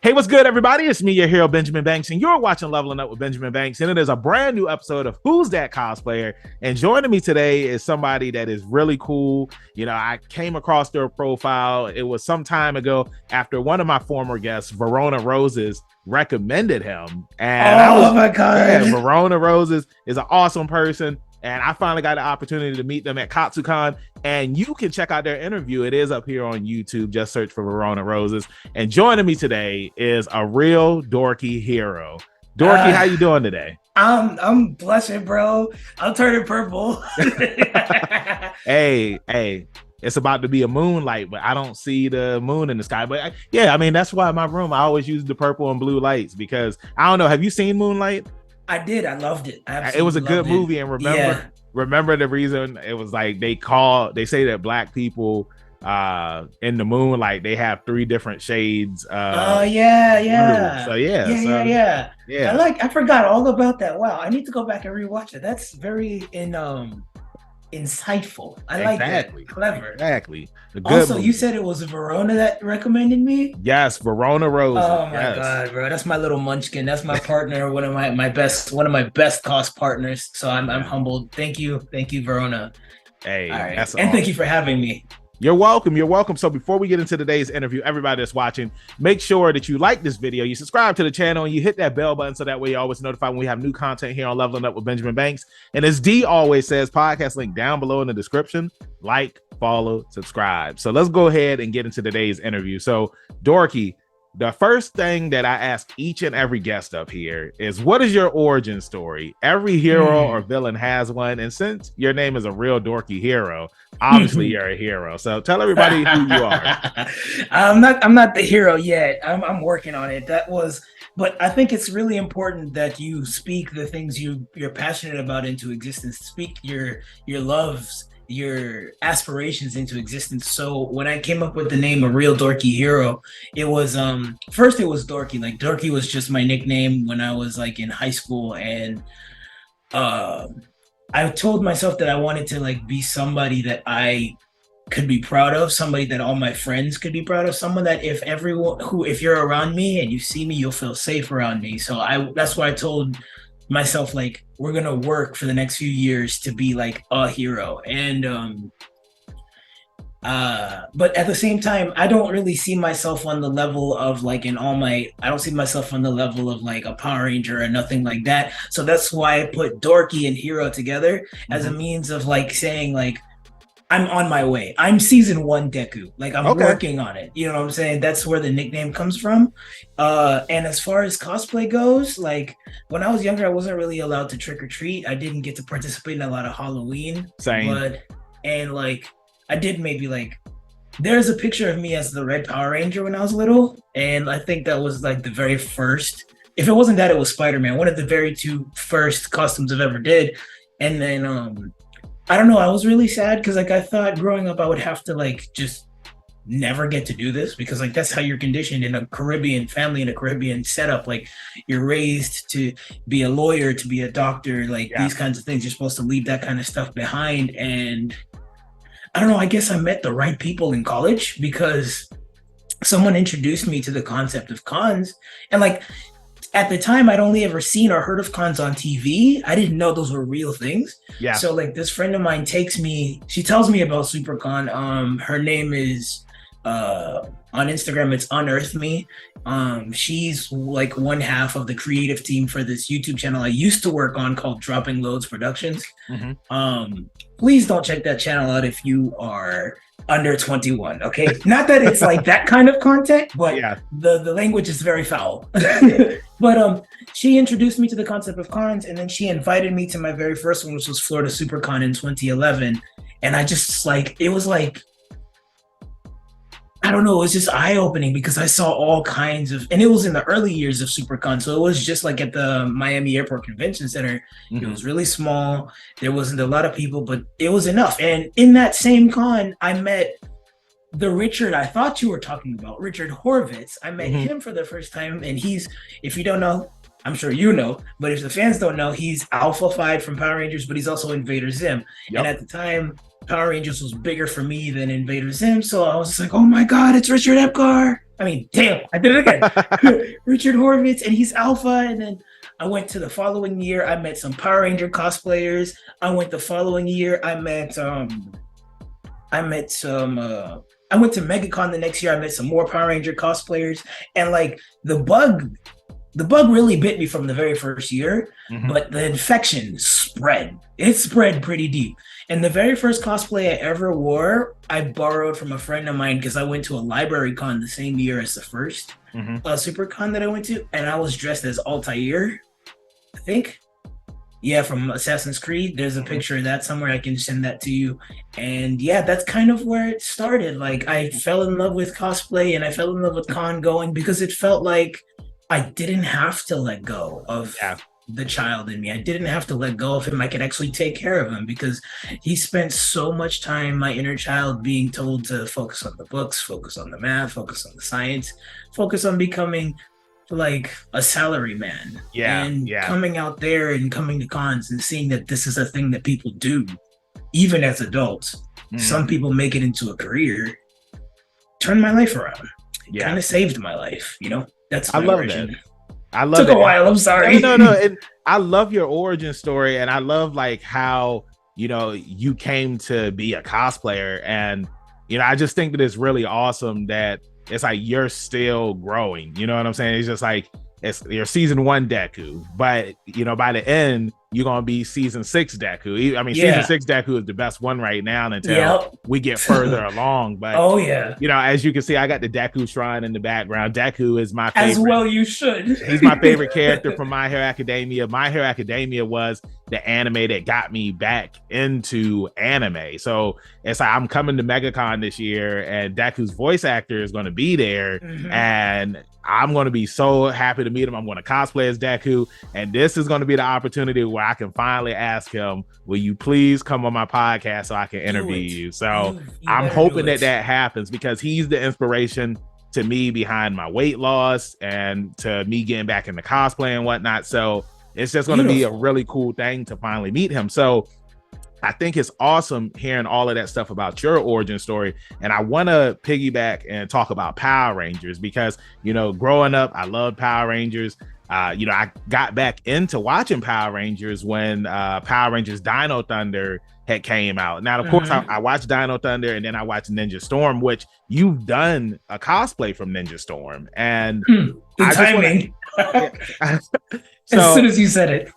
Hey, what's good, everybody? It's me, your hero, Benjamin Banks, and you're watching Leveling Up with Benjamin Banks, and it is a brand new episode of Who's That Cosplayer? And joining me today is somebody that is really cool. You know, I came across their profile. It was some time ago after one of my former guests, Verona Roses, recommended him. And my God. yeah, Verona Roses is an awesome person. And I finally got the opportunity to meet them at KatsuCon. And you can check out their interview. It is up here on YouTube. Just search for Verona Roses. And joining me today is a real dorky hero. Dorky, how you doing today? I'm blushing, bro. I'm turning purple. Hey, it's about to be a moonlight, but I don't see the moon in the sky. But I mean, that's why in my room I always use the purple and blue lights, because I don't know. Have you seen Moonlight? I did. I loved it. It was a good movie. And remember the reason it was like they say that black people in the moon, like they have 3 different shades. Yeah. So Yeah. I forgot all about that. Wow, I need to go back and rewatch it. That's very insightful. I like that. Clever. Exactly. Also, movie. You said it was Verona that recommended me? Yes, Verona Roses. Oh my God, bro. That's my little munchkin. That's my partner, one of my best cos partners. So I'm humbled. Thank you, Verona. Hey, right. That's and awesome. Thank you for having me. You're welcome. So before we get into today's interview, everybody that's watching, make sure that you like this video, you subscribe to the channel, and you hit that bell button so that way you're always notified when we have new content here on Leveling Up with Benjamin Banks. And as D always says, podcast link down below in the description. Like, follow, subscribe. So let's go ahead and get into today's interview. So Dorky, the first thing that I ask each and every guest up here is, what is your origin story? Every hero or villain has one. And since your name is a real dorky hero, obviously you're a hero. So tell everybody who you are. I'm not the hero yet. I'm working on it. But I think it's really important that you speak the things you're passionate about into existence. Speak your loves, your aspirations into existence. So when I came up with the name A Real Dorky Hero, it was first it was Dorky. Like Dorky was just my nickname when I was like in high school, and I told myself that I wanted to like be somebody that I could be proud of, somebody that all my friends could be proud of, someone that if you're around me and you see me, you'll feel safe around me. So that's why I told myself, like, we're gonna work for the next few years to be like a hero. And but at the same time, I don't really see myself on the level of like I don't see myself on the level of like a Power Ranger or nothing like that. So that's why I put dorky and hero together as a means of like saying like I'm on my way. I'm season 1 Deku. Like I'm working on it. You know what I'm saying? That's where the nickname comes from. And as far as cosplay goes, like when I was younger, I wasn't really allowed to trick or treat. I didn't get to participate in a lot of Halloween. Same. And like I did maybe like, there's a picture of me as the Red Power Ranger when I was little. And I think that was like the very first, if it wasn't that, it was Spider-Man, one of the very 2 first costumes I've ever did. And then, I don't know, I was really sad because like I thought growing up I would have to like just never get to do this, because like that's how you're conditioned in a Caribbean family, in a Caribbean setup. Like you're raised to be a lawyer, to be a doctor, like these kinds of things. You're supposed to leave that kind of stuff behind. And I don't know, I guess I met the right people in college because someone introduced me to the concept of cons. And like at the time, I'd only ever seen or heard of cons on TV. I didn't know those were real things. Yeah. So like this friend of mine she tells me about SuperCon. Her name is on Instagram, it's Unearth Me. She's like one half of the creative team for this YouTube channel I used to work on called Dropping Loads Productions. Please don't check that channel out if you are under 21, okay? Not that it's like that kind of content, but the language is very foul. But she introduced me to the concept of cons, and then she invited me to my very first one, which was Florida SuperCon in 2011. And I just like, it was like, I don't know, it was just eye-opening because I saw all kinds of, and it was in the early years of SuperCon, so it was just like at the Miami Airport Convention Center. It was really small. There wasn't a lot of people, but it was enough. And in that same con, I met the Richard I thought you were talking about, Richard Horvitz. I met him for the first time, and he's, if you don't know, I'm sure you know, but if the fans don't know, he's Alpha 5 from Power Rangers, but he's also Invader Zim. And at the time, Power Rangers was bigger for me than Invader Zim, so I was just like, oh my God, it's Richard Epcar. I mean, damn, I did it again. Richard Horvitz, and he's Alpha. And then I went to the following year. I met some Power Ranger cosplayers. I went the following year. I went to MegaCon the next year. I met some more Power Ranger cosplayers, and like the bug really bit me from the very first year, but the infection spread. It spread pretty deep. And the very first cosplay I ever wore, I borrowed from a friend of mine because I went to a library con the same year as the first super con that I went to, and I was dressed as Altair, I think. Yeah, from Assassin's Creed. There's a picture of that somewhere. I can send that to you. And yeah, that's kind of where it started. Like, I fell in love with cosplay, and I fell in love with con going because it felt like I didn't have to let go of the child in me. I didn't have to let go of him. I could actually take care of him because he spent so much time, my inner child, being told to focus on the books, focus on the math, focus on the science, focus on becoming like a salary man. Coming out there and coming to cons and seeing that this is a thing that people do, even as adults. Some people make it into a career. Turned my life around. Kind of saved my life, you know? That's my origin. That. I love it. Took a while. I'm sorry. No. And I love your origin story, and I love like how, you know, you came to be a cosplayer. And, you know, I just think that it's really awesome that it's like you're still growing. You know what I'm saying? It's just like it's your season 1 Deku, but you know, by the end, you're gonna be season 6 Deku. I mean, season 6 Deku is the best one right now until we get further along. But you know, as you can see, I got the Deku shrine in the background. Deku is my favorite. As well, you should. He's my favorite character from My Hero Academia. My Hero Academia was the anime that got me back into anime. So it's like I'm coming to MegaCon this year, and Deku's voice actor is going to be there, and I'm going to be so happy to meet him. I'm going to cosplay as Deku, and this is going to be the opportunity where I can finally ask him, will you please come on my podcast so I can interview you? So I'm hoping that happens, because he's the inspiration to me behind my weight loss and to me getting back into cosplay and whatnot. So it's just going to be a really cool thing to finally meet him. So I think it's awesome hearing all of that stuff about your origin story. And I want to piggyback and talk about Power Rangers, because, you know, growing up, I loved Power Rangers. You know, I got back into watching Power Rangers when Power Rangers Dino Thunder had came out. Now, of course, I watched Dino Thunder, and then I watched Ninja Storm, which you've done a cosplay from Ninja Storm. And the timing. So, as soon as you said it.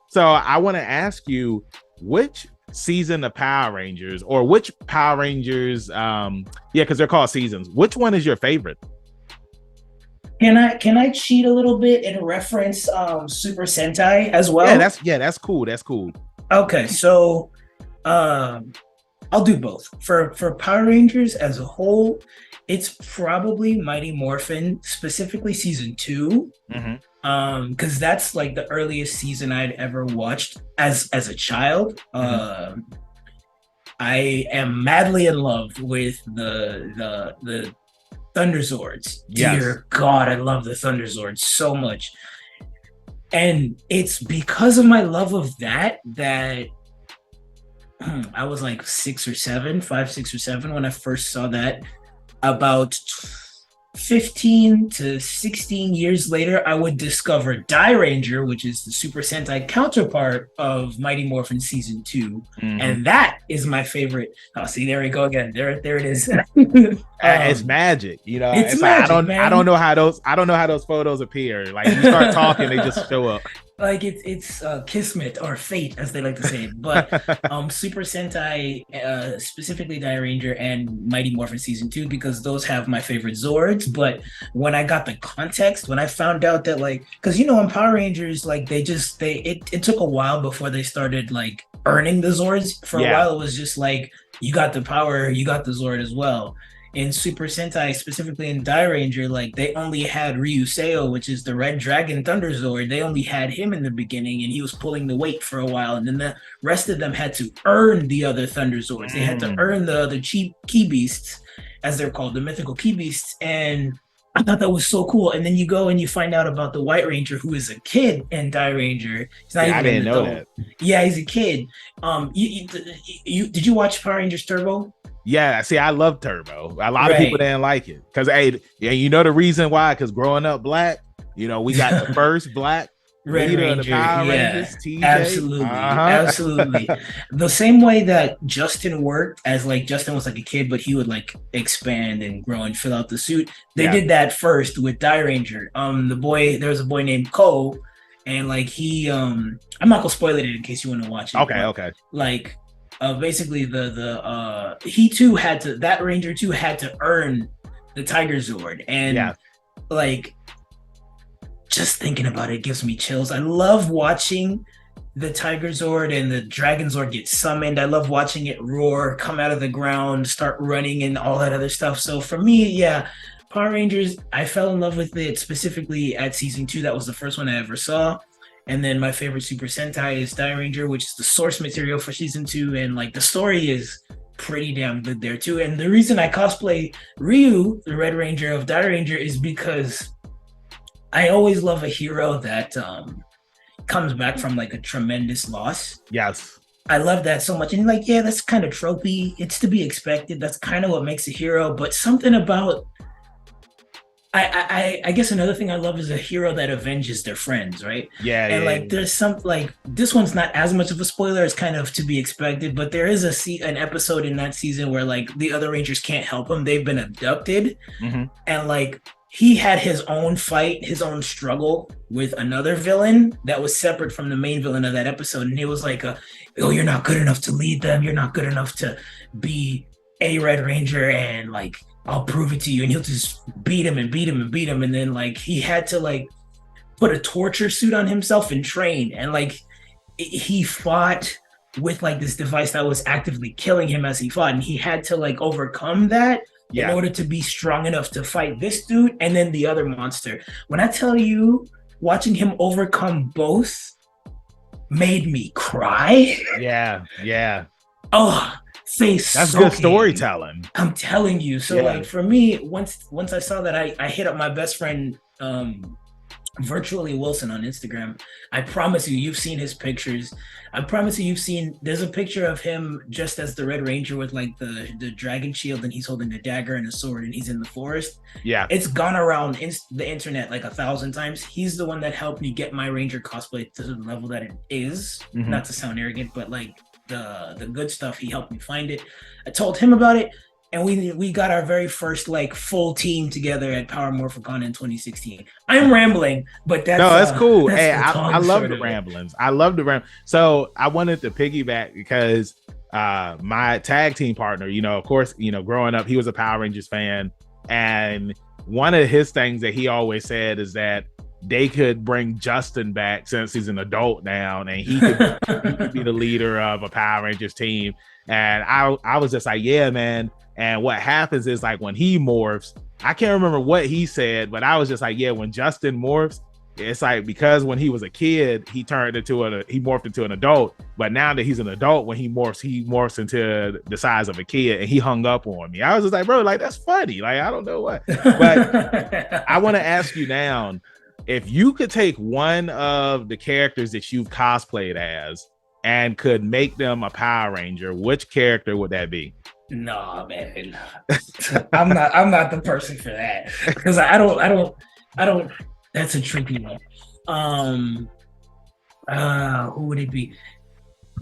So I want to ask you, which season of Power Rangers, or which Power Rangers, because they're called seasons, which one is your favorite? Can I cheat a little bit and reference Super Sentai as well? That's cool. That's cool. Okay, so I'll do both. For Power Rangers as a whole, it's probably Mighty Morphin, specifically season 2. Because that's like the earliest season I'd ever watched as a child. I am madly in love with the Thunderzords. Dear God, I love the Thunderzords so much. And it's because of my love of that I was like 5, 6 or 7 when I first saw that. About 15 to 16 years later, I would discover Die Ranger, which is the Super Sentai counterpart of Mighty Morphin season 2, and that is my favorite. Oh, see, there we go again. There it is. It's magic, you know. It's magic, like, I don't know how those photos appear. Like, you start talking, they just show up. Like it's kismet or fate, as they like to say. But Super Sentai, specifically Die Ranger and Mighty Morphin season 2, because those have my favorite Zords. But when I got the context, when I found out that, like, because you know, in Power Rangers, like it took a while before they started like earning the Zords. For a while, it was just like, you got the power, you got the Zord as well. In Super Sentai, specifically in Die Ranger, like, they only had Ryuseo, which is the Red Dragon Thunder Zord. They only had him in the beginning, and he was pulling the weight for a while. And then the rest of them had to earn the other Thunder Zords. They had to earn the other Key Beasts, as they're called, the mythical Key Beasts. And I thought that was so cool. And then you go and you find out about the White Ranger, who is a kid in Die Ranger. He's not even I didn't know adult. that. Yeah, he's a kid. Did you watch Power Rangers Turbo? Yeah, see, I love Turbo. A lot of people Right. didn't like it because, hey, yeah, you know the reason why? Because growing up black, we got the first black Red leader of the Ranger, Power yeah, Rangers, TJ. absolutely, Uh-huh. absolutely. The same way that Justin worked as like Justin was like a kid, but he would like expand and grow and fill out the suit. They Yeah. did that first with Die Ranger. There was a boy named Cole, and like I'm not gonna spoil it in case you want to watch it, Okay. but Okay. like, basically he too had to that Ranger too had to earn the Tiger Zord, and Yeah. like just thinking about it gives me chills. I love watching the Tiger Zord and the Dragon Zord get summoned. I love watching it roar, come out of the ground, start running, and all that other stuff. So for me, yeah, Power Rangers, I fell in love with it specifically at season 2. That was the first one I ever saw. And then my favorite Super Sentai is Die Ranger, which is the source material for season 2. And like the story is pretty damn good there too. And the reason I cosplay Ryu, the Red Ranger of Die Ranger, is because I always love a hero that comes back from like a tremendous loss. Yes. I love that so much. And like, yeah, that's kind of tropey. It's to be expected. That's kind of what makes a hero. But something about I guess another thing I love is a hero that avenges their friends, right? Yeah. And Yeah. like there's some like this one's not as much of a spoiler, it's kind of to be expected, but there is an episode in that season where like the other Rangers can't help him. They've been abducted, Hmm. and like he had his own fight, his own struggle with another villain that was separate from the main villain of that episode. And it was like, oh, you're not good enough to lead them. You're not good enough to be a Red Ranger. And like, I'll prove it to you. And he'll just beat him and beat him and beat him. And then like, he had to like put a torture suit on himself and train. And like, he fought with like this device that was actively killing him as he fought. And he had to like overcome that in Yeah. order to be strong enough to fight this dude and then the other monster. When I tell you, watching him overcome both made me cry. Yeah. Yeah. Oh, face That's soaking. good storytelling. I'm telling you. So Yeah. like for me, once I saw that, I hit up my best friend virtually Wilson on Instagram. I promise you've seen his pictures. I promise you've seen there's a picture of him just as the Red Ranger with like the dragon shield, and he's holding a dagger and a sword, and he's in the forest. Yeah. It's gone around the internet like 1,000 times. He's the one that helped me get my Ranger cosplay to the level that it is. Mhm. Not to sound arrogant, but like the good stuff, he helped me find it. I told him about it, and we got our very first like full team together at Power Morphicon in 2016. I'm rambling, but That's cool. that's Hey, the long I love short the of it. ramblings. I love the ram. So I wanted to piggyback because my tag team partner, of course, growing up, he was a Power Rangers fan, and one of his things that he always said is that they could bring Justin back since he's an adult now, and he could be the leader of a Power Rangers team. And I was just like, yeah, man. And what happens is like when he morphs, I can't remember what he said, but I was just like, yeah, when Justin morphs, it's like because when he was a kid, he morphed into an adult. But now that he's an adult, when he morphs into the size of a kid, and he hung up on me. I was just like, bro, like that's funny. Like I don't know what, but I want to ask you now, if you could take one of the characters that you've cosplayed as and could make them a Power Ranger, which character would that be? Nah, man. I'm not the person for that. Because I don't that's a tricky one. Who would it be?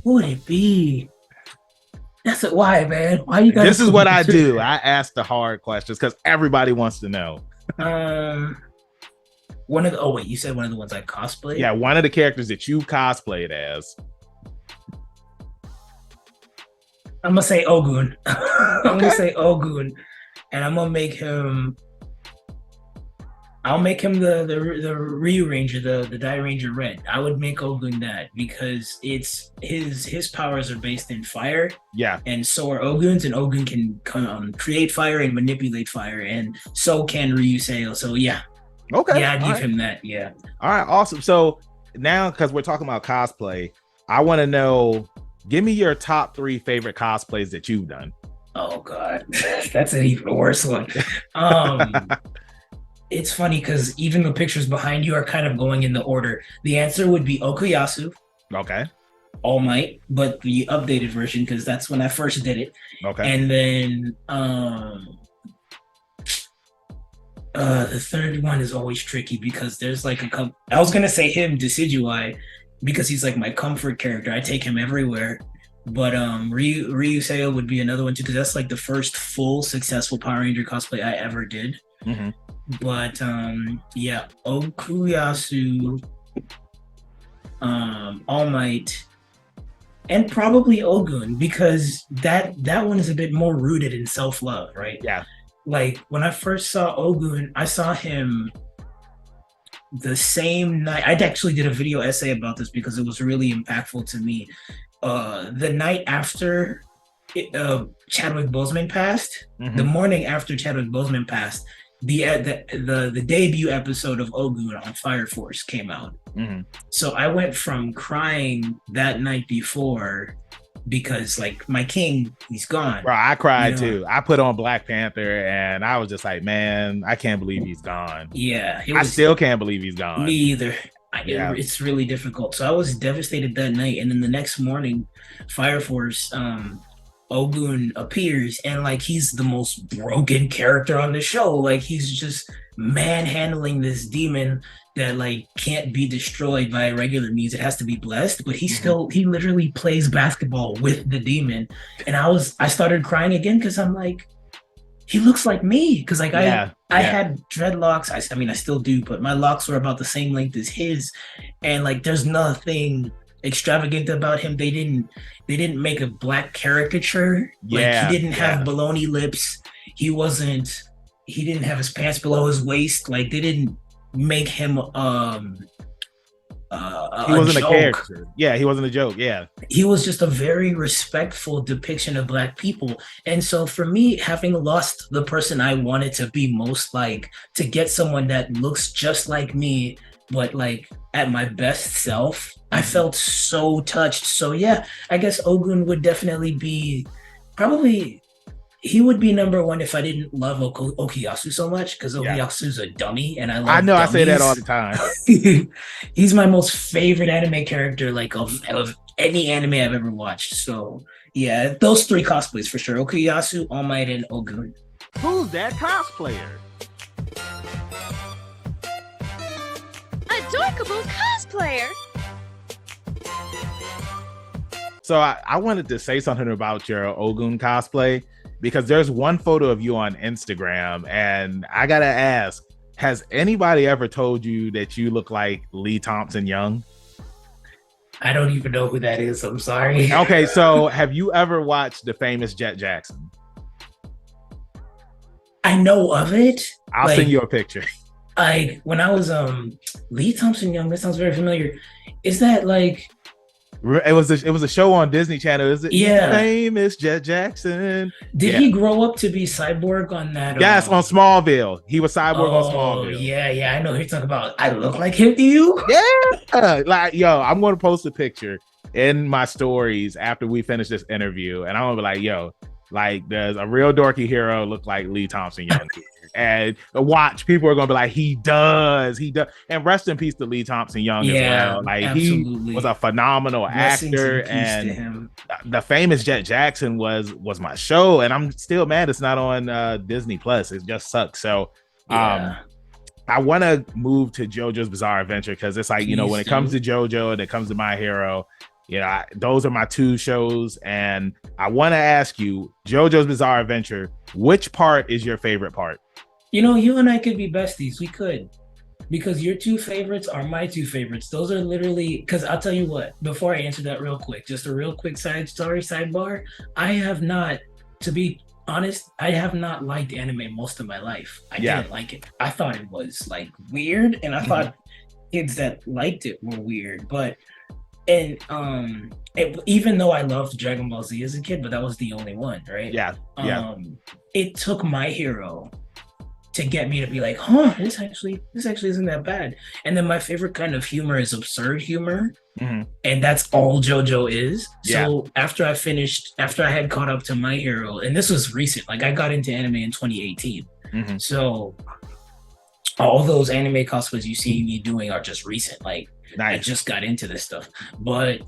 Who would it be? That's it. Why, man? Why you got This is what I do. I ask the hard questions because everybody wants to know. You said one of the ones I cosplayed? Yeah, one of the characters that you cosplayed as. I'm gonna say Ogun. I'm gonna say Ogun, and I'm gonna make him. I'll make him the Ryu Ranger, the Die Ranger Red. I would make Ogun that because it's his powers are based in fire. Yeah, and so are Ogun's, and Ogun can create fire and manipulate fire, and so can Ryu Seo. So yeah, okay, yeah, I'd give him that. Yeah. All right, awesome. So now, because we're talking about cosplay, I want to know. Give me your top 3 favorite cosplays that you've done. Oh God, that's an even worse one. It's funny because even the pictures behind you are kind of going in the order. The answer would be Okuyasu. Okay. All Might, but the updated version because that's when I first did it. Okay. And then the third one is always tricky because there's like I was gonna say him, Decidui, because he's like my comfort character. I take him everywhere. But Ryuseo would be another one too, because that's like the first full successful Power Ranger cosplay I ever did. Mm-hmm. But yeah, Okuyasu, All Might, and probably Ogun, because that one is a bit more rooted in self-love, right? Yeah. Like when I first saw Ogun, I saw him the same night. I actually did a video essay about this because it was really impactful to me. The night after Chadwick Boseman passed, the morning after Chadwick Boseman passed, the debut episode of Ogun on Fire Force came out. So I went from crying that night before because like my king, he's gone. Bro, I cried too. I put on Black Panther and I was just like, man, I can't believe he's gone. Yeah, I still can't believe he's gone. Me either. It's really difficult. So I was devastated that night, and then the next morning, Fire Force, Ogun appears, and like he's the most broken character on the show. Like he's just manhandling this demon that like can't be destroyed by regular means. It has to be blessed, but he literally plays basketball with the demon. And I started crying again because I'm like, he looks like me, because like I had dreadlocks. I mean I still do, but my locks were about the same length as his, and like there's nothing extravagant about him. They didn't make a black caricature. Like he didn't have baloney lips. He didn't have his pants below his waist. Like they didn't make him he wasn't a character. Yeah, he wasn't a joke. Yeah, he was just a very respectful depiction of Black people. And so for me, having lost the person I wanted to be most like, to get someone that looks just like me but like at my best self, I felt so touched. So yeah, I guess Ogun would definitely be he would be number one if I didn't love Okuyasu so much, because Okuyasu's a dummy, and I know dummies. I say that all the time. He's my most favorite anime character, like of any anime I've ever watched. So yeah, those three cosplays for sure: Okuyasu, All Might, and Ogun. Who's that cosplayer? Adorkable cosplayer. So I wanted to say something about your Ogun cosplay, because there's one photo of you on Instagram, and I gotta ask, has anybody ever told you that you look like Lee Thompson Young? I don't even know who that is. I'm sorry. Okay, so have you ever watched the famous Jet Jackson? I know of it. I'll send you a picture. Like when I was Lee Thompson Young, that sounds very familiar. Is that like it was a show on Disney Channel? Is it famous Jet Jackson? Did he grow up to be Cyborg on that? Yes, on Smallville. He was Cyborg on Smallville. Yeah, I know who you're talking about. I look like him to you? Yeah. Like, yo, I'm gonna post a picture in my stories after we finish this interview, and I'm gonna be like, yo, like, does a real dorky hero look like Lee Thompson Young? And watch, people are gonna be like, he does. And rest in peace to Lee Thompson Young as well. Like, absolutely. He was a phenomenal actor, and the famous Jet Jackson was my show, and I'm still mad it's not on Disney Plus. It just sucks. So I want to move to JoJo's Bizarre Adventure, because it's like, when it comes to JoJo and it comes to My Hero, those are my two shows. And I want to ask you, JoJo's Bizarre Adventure, which part is your favorite part? You and I could be besties. We could, because your two favorites are my two favorites. Those are literally, because I'll tell you what, before I answer that real quick, just a real quick sidebar. I have not, to be honest, I have not liked anime most of my life. I didn't like it. I thought it was like weird, and I thought kids that liked it were weird. But even though I loved Dragon Ball Z as a kid, but that was the only one, right? It took My Hero to get me to be like, this actually isn't that bad. And then my favorite kind of humor is absurd humor, and that's all JoJo is. So after I had caught up to My Hero, and this was recent, like I got into anime in 2018. So all those anime cosplays you see me doing are just recent. Like, nice. I just got into this stuff, but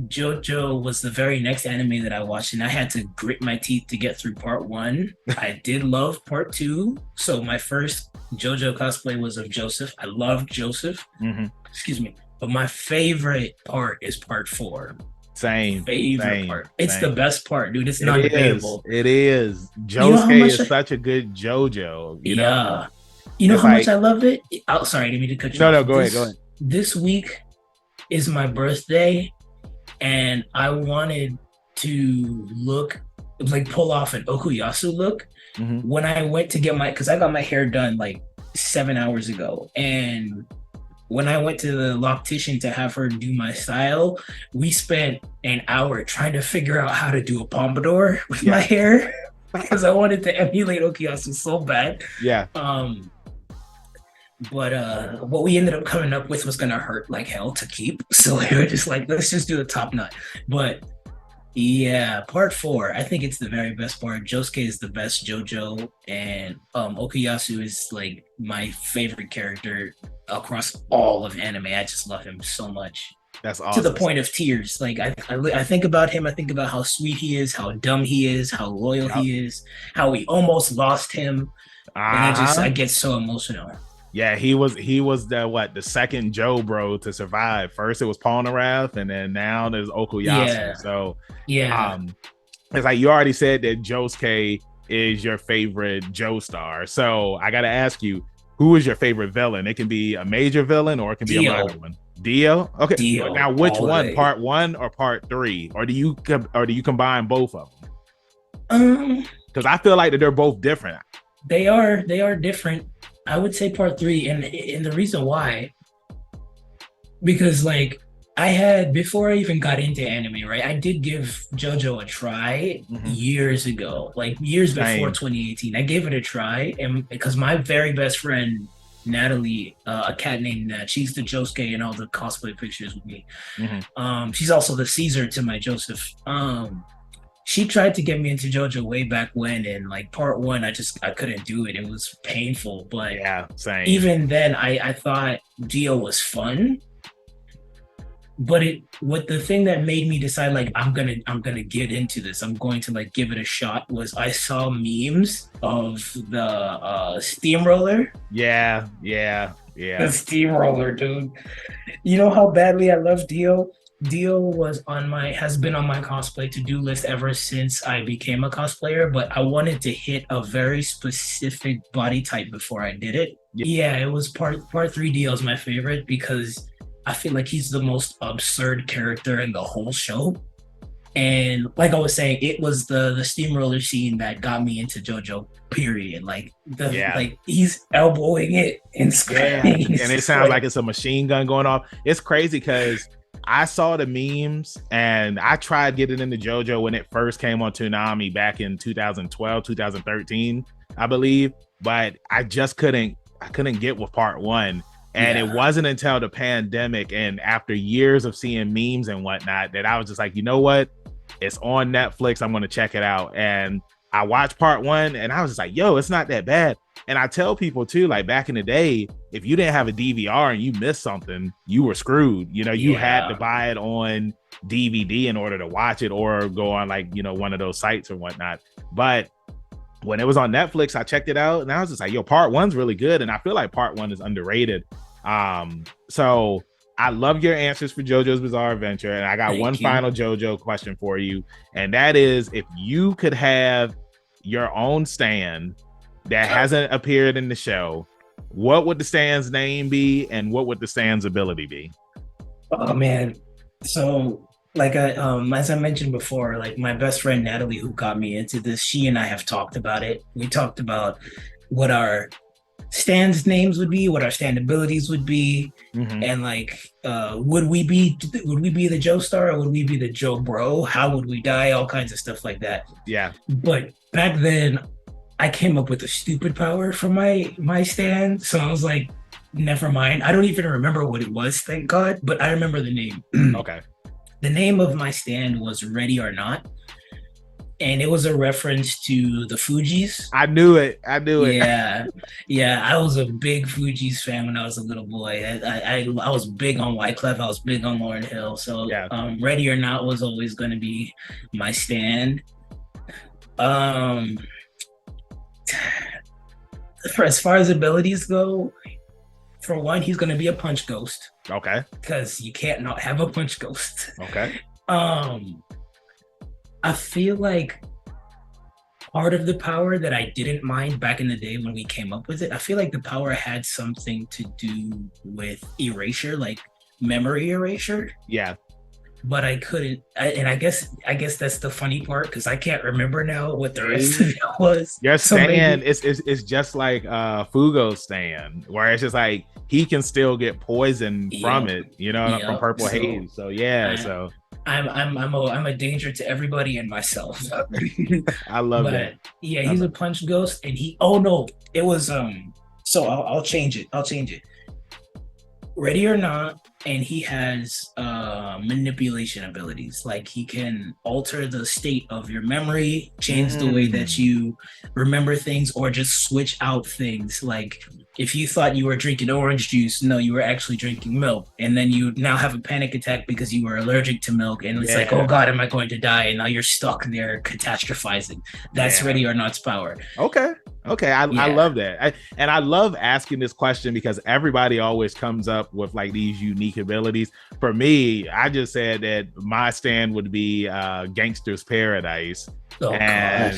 JoJo was the very next anime that I watched, and I had to grit my teeth to get through part one. I did love part two. So my first JoJo cosplay was of Joseph. I loved Joseph. Mm-hmm. Excuse me. But my favorite part is part four. Same. Favorite part. It's same. the best part, dude. It's not debatable. It is. You know how Josuke much is such a good JoJo. You Yeah. know? You know It's how like- much I love it? Oh, sorry, I didn't mean to cut you No, off. no, go ahead. This week is my birthday, and I wanted to pull off an Okuyasu look. Mhm. When I went to get because I got my hair done like 7 hours ago, and when I went to the loctician to have her do my style, we spent an hour trying to figure out how to do a pompadour with my hair because I wanted to emulate Okuyasu so bad. Yeah. But what we ended up coming up with was gonna hurt like hell to keep. So we were just like, let's just do the top knot. But yeah, part four, I think it's the very best part. Josuke is the best JoJo, and Okuyasu is like my favorite character across all of anime. I just love him so much. That's awesome. To the point of tears. Like I think about him, I think about how sweet he is, how dumb he is, how loyal he is, how we almost lost him. And I get so emotional. Yeah, he was the second Joe bro to survive. First it was Polnareff, and then now there's Okuyasu. Yeah. So yeah, it's like you already said that Josuke is your favorite Joestar. So I gotta ask you, who is your favorite villain? It can be a major villain or it can be a minor one. Dio. Okay. Dio, now which one? day. Part 1 or part 3? Or do you combine both of them? Because I feel like that they're both different. They are different. I would say part 3, and the reason why, because like I had, before I even got into anime, right? I did give JoJo a try years ago, like years before 2018. I gave it a try, and because my very best friend Natalie, a cat named Nat, she's the Josuke in all the cosplay pictures with me. She's also the Caesar to my Joseph. She tried to get me into JoJo way back when, and like part 1, I couldn't do it. It was painful, but yeah, same. Even then, I thought Dio was fun. But the thing that made me decide like I'm gonna get into this, I'm going to like give it a shot, was I saw memes of the steamroller. Yeah. The steamroller, dude. You know how badly I love Dio? Dio has been on my cosplay to-do list ever since I became a cosplayer, but I wanted to hit a very specific body type before I did it. Yeah, it was part 3. Dio is my favorite because I feel like he's the most absurd character in the whole show. And like I was saying, it was the steamroller scene that got me into JoJo, period. Like he's elbowing it and screaming. And it sounds like it's a machine gun going off. It's crazy because I saw the memes and I tried getting into JoJo when it first came on Toonami back in 2012, 2013, I believe. But I just couldn't get with part 1. And it wasn't until the pandemic and after years of seeing memes and whatnot that I was just like, you know what? It's on Netflix. I'm going to check it out. And I watched part 1 and I was just like, yo, it's not that bad. And I tell people too, like back in the day, if you didn't have a DVR and you missed something, you were screwed. You know, you had to buy it on DVD in order to watch it or go on like, you know, one of those sites or whatnot. But when it was on Netflix, I checked it out and I was just like, yo, part 1's really good. And I feel like part 1 is underrated. So I love your answers for JoJo's Bizarre Adventure. And I got one final JoJo question for you. And that is, if you could have your own stand that hasn't appeared in the show, what would the stand's name be and what would the stand's ability be? Oh man. So like as I mentioned before, like my best friend Natalie, who got me into this, she and I have talked about it. We talked about what our stands names would be, what our stand abilities would be, and like would we be the Joestar or would we be the Joe Bro? How would we die? All kinds of stuff like that. Yeah. But back then I came up with a stupid power for my stand. So I was like, never mind. I don't even remember what it was, thank God, but I remember the name. Okay. The name of my stand was Ready or Not. and it was a reference to the Fugees. I knew it. I knew it. Yeah, yeah. I was a big Fugees fan when I was a little boy. I was big on Wyclef. I was big on Lauryn Hill. So Yeah. Ready or Not was always going to be my stand. For as far as abilities go, for one, he's going to be a punch ghost. Okay. Because you can't not have a punch ghost. Okay. I feel like part of the power that I didn't mind back in the day when we came up with it, I feel like the power had something to do with erasure, like memory erasure. Yeah. But I couldn't, and I guess that's the funny part because I can't remember now what the rest of it was. Your So stand maybe- it's just like Fugo's stand, where it's just like he can still get poison from it, you know, from purple haze. So yeah, so I'm a danger to everybody and myself. I love But that. yeah, he's a punch ghost, and oh no, it was So I'll change it. Ready or Not, and he has manipulation abilities. Like he can alter the state of your memory, change the way that you remember things, or just switch out things. Like if you thought you were drinking orange juice, no, you were actually drinking milk. And then you now have a panic attack because you were allergic to milk. And it's like, oh God, am I going to die? And now you're stuck there catastrophizing. That's Ready or Not's power. Okay, I love that. I love asking this question because everybody always comes up with like these unique abilities. For me, I just said that my stand would be Gangster's Paradise. Oh, and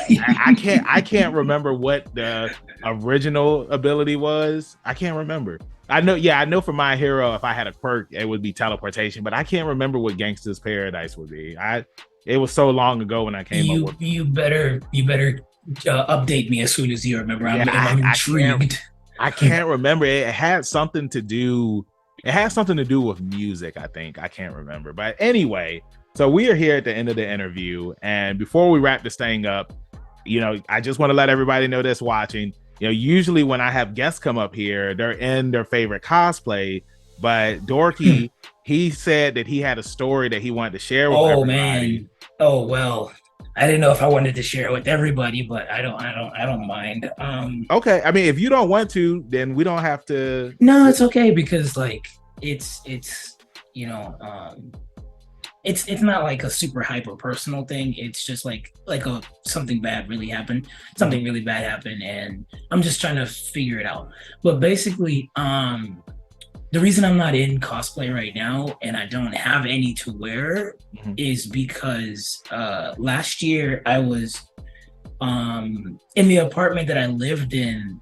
I can't remember what the original ability was. I can't remember. I know for My Hero, if I had a quirk, it would be teleportation, but I can't remember what Gangster's Paradise would be. It was so long ago when I came up with it. You better update me as soon as you remember. I'm intrigued. I can't remember. It had something to do with music, I think. I can't remember. But anyway, so we are here at the end of the interview. And before we wrap this thing up, you know, I just want to let everybody know that's watching, you know, usually when I have guests come up here, they're in their favorite cosplay. But Dorky, he said that he had a story that he wanted to share with everybody. Man. Oh, well. I didn't know if I wanted to share it with everybody, but I don't mind. Okay, I mean, if you don't want to, then we don't have to. No, it's okay because like it's you know it's not like a super hyper personal thing. It's just like something bad really happened. Something really bad happened, and I'm just trying to figure it out. But basically, the reason I'm not in cosplay right now and I don't have any to wear is because last year I was in the apartment that I lived in.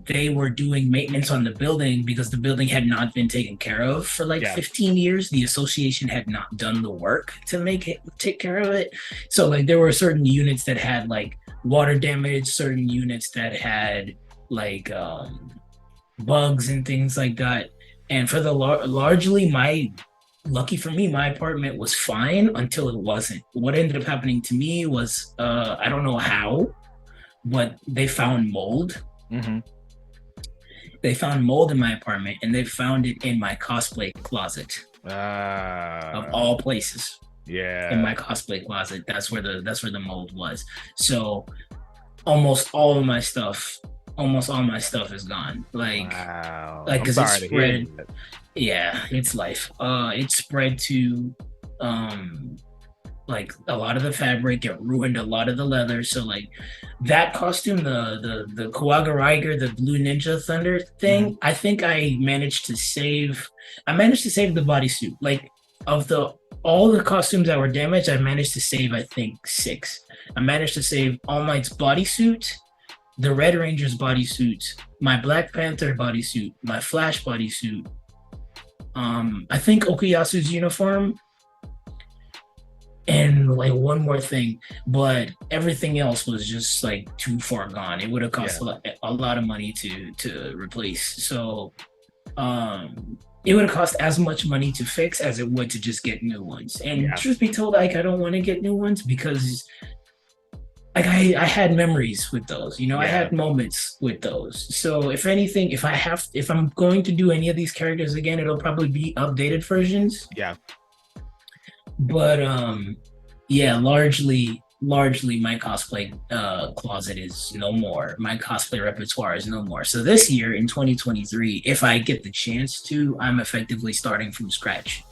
They were doing maintenance on the building because the building had not been taken care of for 15 years. The association had not done the work to take care of it. So like there were certain units that had like water damage, certain units that had like bugs and things like that. And for the largely, lucky for me, my apartment was fine until it wasn't. What ended up happening to me was I don't know how, but they found mold. They found mold in my apartment, and they found it in my cosplay closet of all places. Yeah, in my cosplay closet. That's where the mold was. So almost all my stuff is gone. Because it's spread. Yeah, it's life. It spread to like a lot of the fabric. It ruined a lot of the leather. So like that costume, the Kawaga Riger, the Blue Ninja Thunder thing, I think I managed to save the bodysuit. Like of all the costumes that were damaged, I managed to save I think 6. I managed to save All Might's bodysuit, the Red Ranger's bodysuit, my Black Panther bodysuit, my Flash bodysuit, I think Okuyasu's uniform, and like one more thing, but everything else was just like too far gone. It would have cost a lot of money to replace. So it would have cost as much money to fix as it would to just get new ones. And truth be told, like I don't want to get new ones because like I had memories with those, you know, I had moments with those. So if anything, if I'm going to do any of these characters again, it'll probably be updated versions. Yeah. But largely largely my cosplay closet is no more. My cosplay repertoire is no more. So this year in 2023, if I get the chance to, I'm effectively starting from scratch.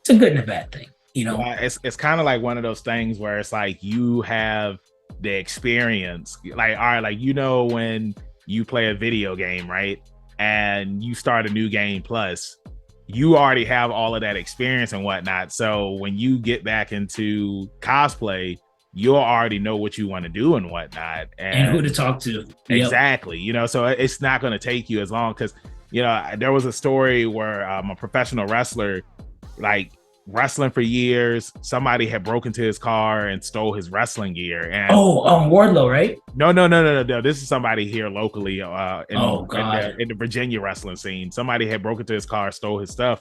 It's a good and a bad thing, you know. Well, it's kind of like one of those things where it's like you have the experience, like, all right, like, you know, when you play a video game, right, and you start a new game plus, you already have all of that experience and whatnot. So when you get back into cosplay, you'll already know what you want to do and whatnot, And who to talk to. Exactly. You know, so it's not going to take you as long, because, you know, there was a story where a professional wrestler, like, wrestling for years, somebody had broken into his car and stole his wrestling gear. And Wardlow, right? No. This is somebody here locally in the Virginia wrestling scene. Somebody had broken into his car, stole his stuff,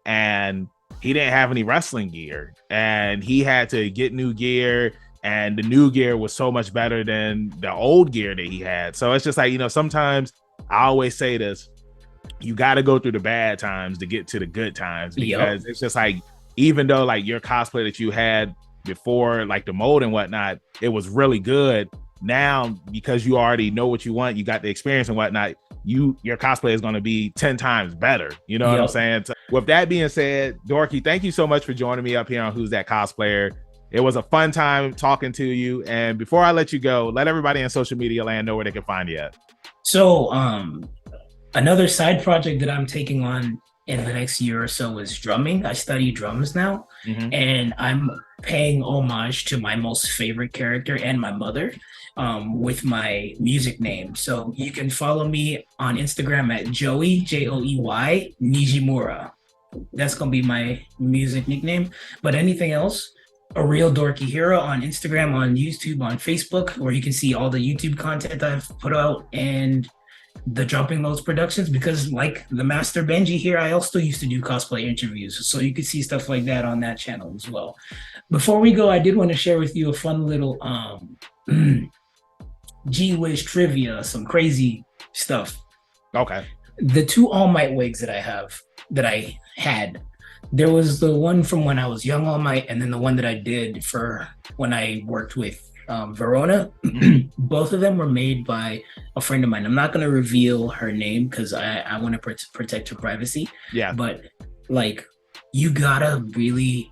and he didn't have any wrestling gear, and he had to get new gear, and the new gear was so much better than the old gear that he had. So it's just like, you know, sometimes I always say this, you got to go through the bad times to get to the good times, because it's just like, even though like your cosplay that you had before, like the mold and whatnot, it was really good. Now, because you already know what you want, you got the experience and whatnot, your cosplay is going to be 10 times better. You know what I'm saying? So with that being said, Dorky, thank you so much for joining me up here on Who's That Cosplayer. It was a fun time talking to you. And before I let you go, let everybody in social media land know where they can find you at. So another side project that I'm taking on in the next year or so is drumming. I study drums now, and I'm paying homage to my most favorite character and my mother with my music name. So you can follow me on Instagram at Joey, Joey Nijimura. That's going to be my music nickname. But anything else, A Real Dorky Hero on Instagram, on YouTube, on Facebook, where you can see all the YouTube content I've put out, and the Dropping Loads Productions, because like the Master Benji here, I also used to do cosplay interviews, so you could see stuff like that on that channel as well. Before we go, I did want to share with you a fun little G Wiz trivia, some crazy stuff. Okay. The two All Might wigs that I had, there was the one from when I was young All Might, and then the one that I did for when I worked with Verona. Both of them were made by a friend of mine. I'm not going to reveal her name because I want to protect her privacy. Yeah. But like, you gotta really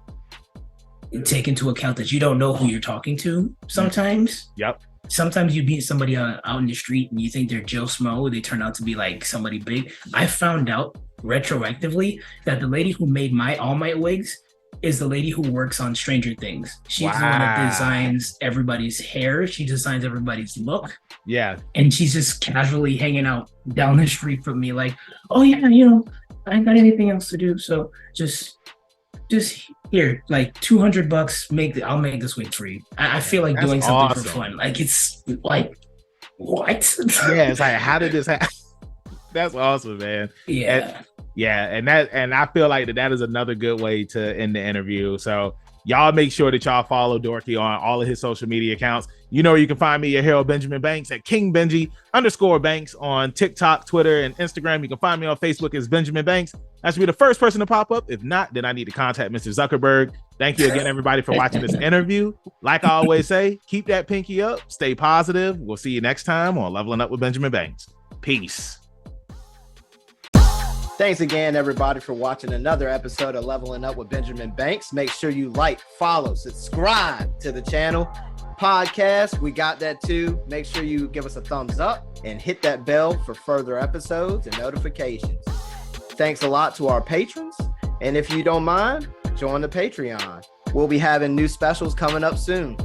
take into account that you don't know who you're talking to sometimes. Yep. Sometimes you meet somebody out in the street and you think they're Joe Smo. They turn out to be like somebody big. I found out retroactively that the lady who made my All Might wigs is the lady who works on Stranger Things. She's the one that designs everybody's hair. She designs everybody's look. Yeah. And she's just casually hanging out down the street from me like, oh yeah, you know, I ain't got anything else to do. So just here, like $200, I'll make this wig for you. I feel like doing something for fun. Like, it's like, what? Yeah, it's like, how did this happen? That's awesome, man. Yeah. And I feel like that is another good way to end the interview. So y'all make sure that y'all follow Dorky on all of his social media accounts. You know, you can find me, your hero Benjamin Banks, at KingBenji_Banks on TikTok, Twitter, and Instagram. You can find me on Facebook as Benjamin Banks. That should be the first person to pop up. If not, then I need to contact Mr. Zuckerberg. Thank you again, everybody, for watching this interview. Like I always say, keep that pinky up, stay positive. We'll see you next time on Leveling Up with Benjamin Banks. Peace. Thanks again, everybody, for watching another episode of Leveling Up with Benjamin Banks. Make sure you like, follow, subscribe to the channel. Podcast, we got that too. Make sure you give us a thumbs up and hit that bell for further episodes and notifications. Thanks a lot to our patrons. And if you don't mind, join the Patreon. We'll be having new specials coming up soon.